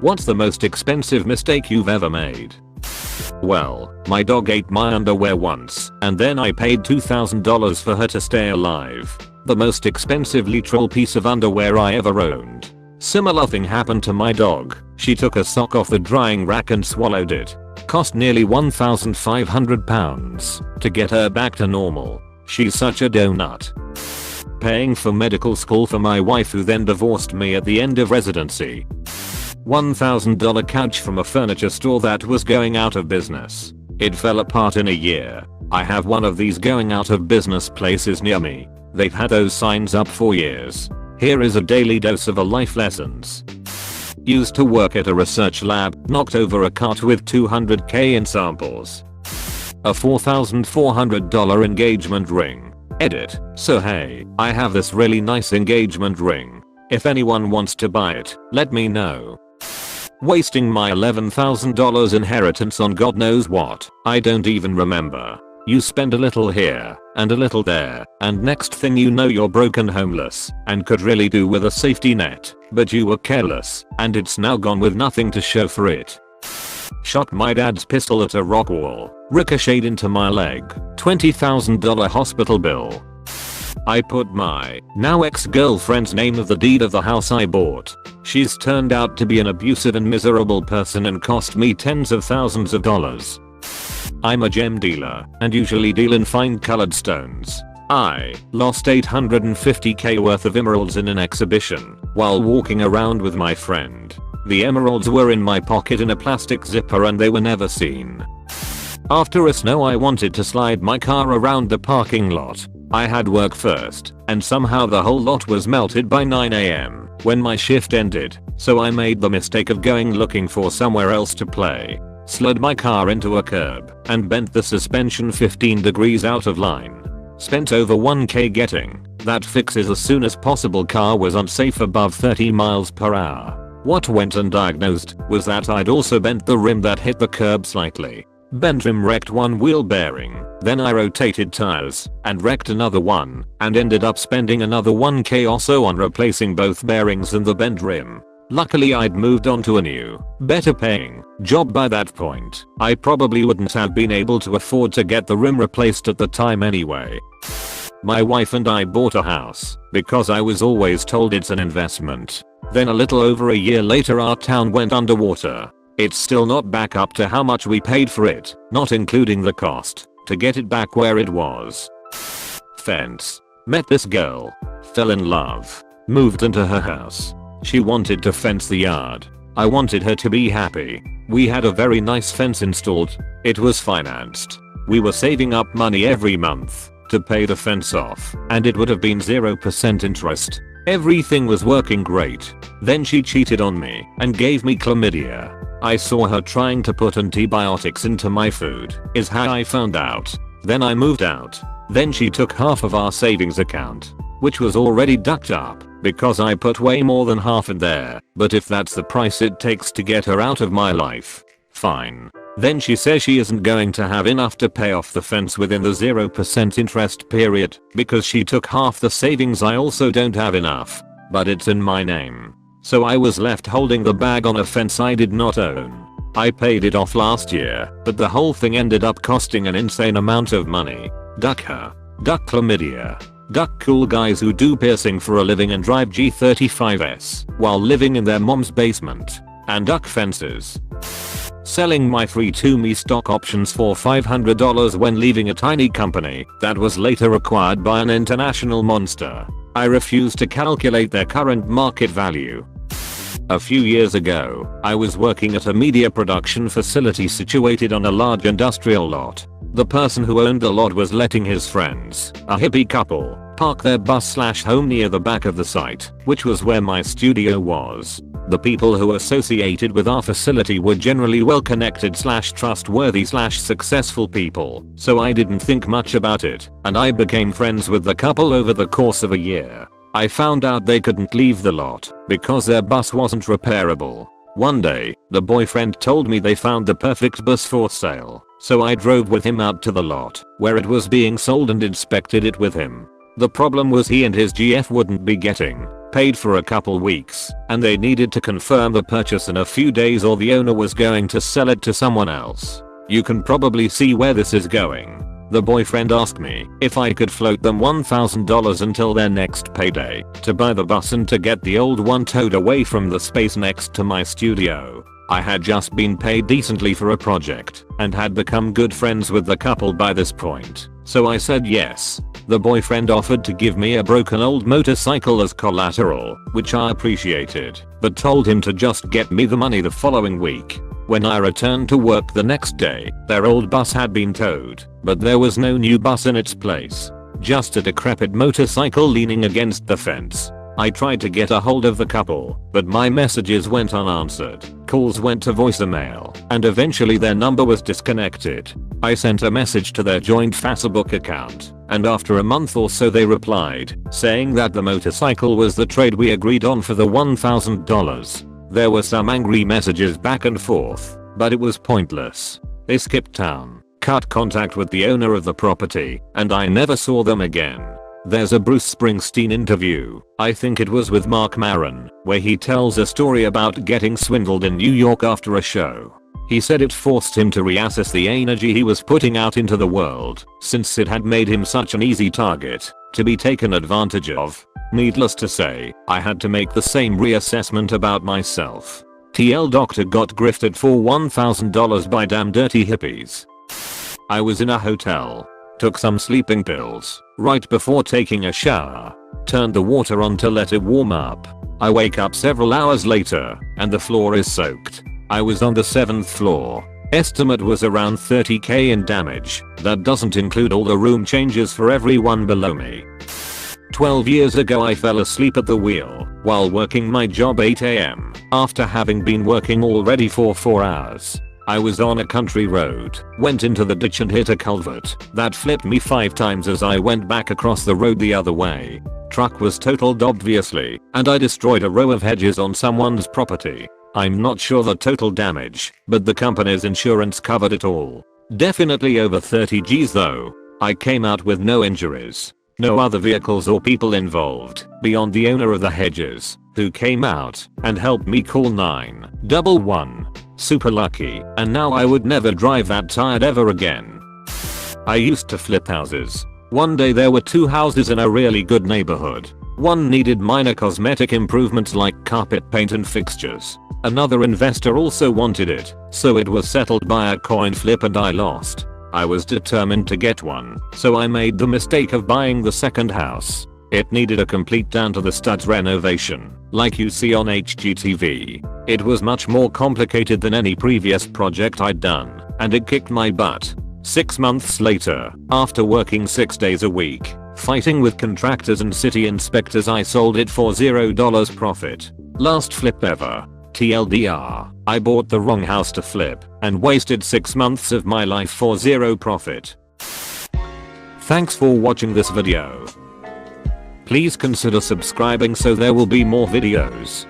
What's the most expensive mistake you've ever made? Well, my dog ate my underwear once, and then I paid $2,000 for her to stay alive. The most expensive literal piece of underwear I ever owned. Similar thing happened to my dog. She took a sock off the drying rack and swallowed it. Cost nearly £1,500 to get her back to normal. She's such a donut. Paying for medical school for my wife who then divorced me at the end of residency. $1,000 couch from a furniture store that was going out of business. It fell apart in a year. I have one of these going out of business places near me. They've had those signs up for years. Here is a daily dose of a life lessons. Used to work at a research lab, knocked over a cart with 200k in samples. A $4,400 engagement ring. Edit. So hey, I have this really nice engagement ring. If anyone wants to buy it, let me know. Wasting my $11,000 inheritance on God knows what, I don't even remember. You spend a little here, and a little there, and next thing you know you're broken homeless, and could really do with a safety net, but you were careless, and it's now gone with nothing to show for it. Shot my dad's pistol at a rock wall, ricocheted into my leg, $20,000 hospital bill. I put my now ex-girlfriend's name of the deed of the house I bought. She's turned out to be an abusive and miserable person and cost me tens of thousands of dollars. I'm a gem dealer and usually deal in fine colored stones. I lost $850k worth of emeralds in an exhibition while walking around with my friend. The emeralds were in my pocket in a plastic zipper and they were never seen. After a snow I wanted to slide my car around the parking lot. I had work first, and somehow the whole lot was melted by 9 AM when my shift ended, so I made the mistake of going looking for somewhere else to play. Slid my car into a curb and bent the suspension 15 degrees out of line. Spent over 1k getting that fixes as soon as possible. Car was unsafe above 30 miles per hour. What went undiagnosed was that I'd also bent the rim that hit the curb slightly. Bent rim wrecked one wheel bearing, then I rotated tires and wrecked another one and ended up spending another 1k or so on replacing both bearings and the bent rim. Luckily I'd moved on to a new, better paying job by that point. I probably wouldn't have been able to afford to get the rim replaced at the time anyway. My wife and I bought a house because I was always told it's an investment. Then a little over a year later our town went underwater. It's still not back up to how much we paid for it, not including the cost to get it back where it was. Fence. Met this girl. Fell in love. Moved into her house. She wanted to fence the yard. I wanted her to be happy. We had a very nice fence installed. It was financed. We were saving up money every month to pay the fence off, and it would have been 0% interest. Everything was working great. Then she cheated on me and gave me chlamydia. I saw her trying to put antibiotics into my food, is how I found out. Then I moved out. Then she took half of our savings account, which was already ducked up because I put way more than half in there. But if that's the price it takes to get her out of my life, fine. Then she says she isn't going to have enough to pay off the fence within the 0% interest period because she took half the savings. I also don't have enough, but it's in my name. So I was left holding the bag on a fence I did not own. I paid it off last year, but the whole thing ended up costing an insane amount of money. Duck her. Duck chlamydia. Duck cool guys who do piercing for a living and drive G35s while living in their mom's basement. And duck fences. Selling my free to me stock options for $500 when leaving a tiny company that was later acquired by an international monster. I refuse to calculate their current market value. A few years ago, I was working at a media production facility situated on a large industrial lot. The person who owned the lot was letting his friends, a hippie couple, park their bus/home near the back of the site, which was where my studio was. The people who associated with our facility were generally well-connected/trustworthy/successful people, so I didn't think much about it, and I became friends with the couple over the course of a year. I found out they couldn't leave the lot because their bus wasn't repairable. One day, the boyfriend told me they found the perfect bus for sale, so I drove with him out to the lot where it was being sold and inspected it with him. The problem was he and his GF wouldn't be getting paid for a couple weeks, and they needed to confirm the purchase in a few days or the owner was going to sell it to someone else. You can probably see where this is going. The boyfriend asked me if I could float them $1,000 until their next payday to buy the bus and to get the old one towed away from the space next to my studio. I had just been paid decently for a project and had become good friends with the couple by this point, so I said yes. The boyfriend offered to give me a broken old motorcycle as collateral, which I appreciated, but told him to just get me the money the following week. When I returned to work the next day, their old bus had been towed, but there was no new bus in its place. Just a decrepit motorcycle leaning against the fence. I tried to get a hold of the couple, but my messages went unanswered, calls went to voicemail, and eventually their number was disconnected. I sent a message to their joint Facebook account, and after a month or so they replied, saying that the motorcycle was the trade we agreed on for the $1,000. There were some angry messages back and forth, but it was pointless. They skipped town, cut contact with the owner of the property, and I never saw them again. There's a Bruce Springsteen interview, I think it was with Marc Maron, where he tells a story about getting swindled in New York after a show. He said it forced him to reassess the energy he was putting out into the world, since it had made him such an easy target to be taken advantage of. Needless to say, I had to make the same reassessment about myself. TL doctor got grifted for $1,000 by damn dirty hippies. I was in a hotel. Took some sleeping pills right before taking a shower. Turned the water on to let it warm up. I wake up several hours later and the floor is soaked. I was on the 7th floor. Estimate was around $30,000 in damage. That doesn't include all the room changes for everyone below me. 12 years ago I fell asleep at the wheel while working my job 8 AM after having been working already for 4 hours. I was on a country road, went into the ditch and hit a culvert that flipped me 5 times as I went back across the road the other way. Truck was totaled obviously, and I destroyed a row of hedges on someone's property. I'm not sure the total damage, but the company's insurance covered it all. Definitely over 30 G's though. I came out with no injuries. No other vehicles or people involved beyond the owner of the hedges, who came out and helped me call 911. Super lucky, and now I would never drive that tired ever again. I used to flip houses. One day there were 2 houses in a really good neighborhood. One needed minor cosmetic improvements like carpet paint and fixtures. Another investor also wanted it, so it was settled by a coin flip and I lost. I was determined to get one, so I made the mistake of buying the second house. It needed a complete down to the studs renovation, like you see on HGTV. It was much more complicated than any previous project I'd done, and it kicked my butt. 6 months later, after working 6 days a week, fighting with contractors and city inspectors, I sold it for $0 profit. Last flip ever. TLDR, I bought the wrong house to flip and wasted 6 months of my life for 0 profit. Thanks for watching this video. Please consider subscribing so there will be more videos.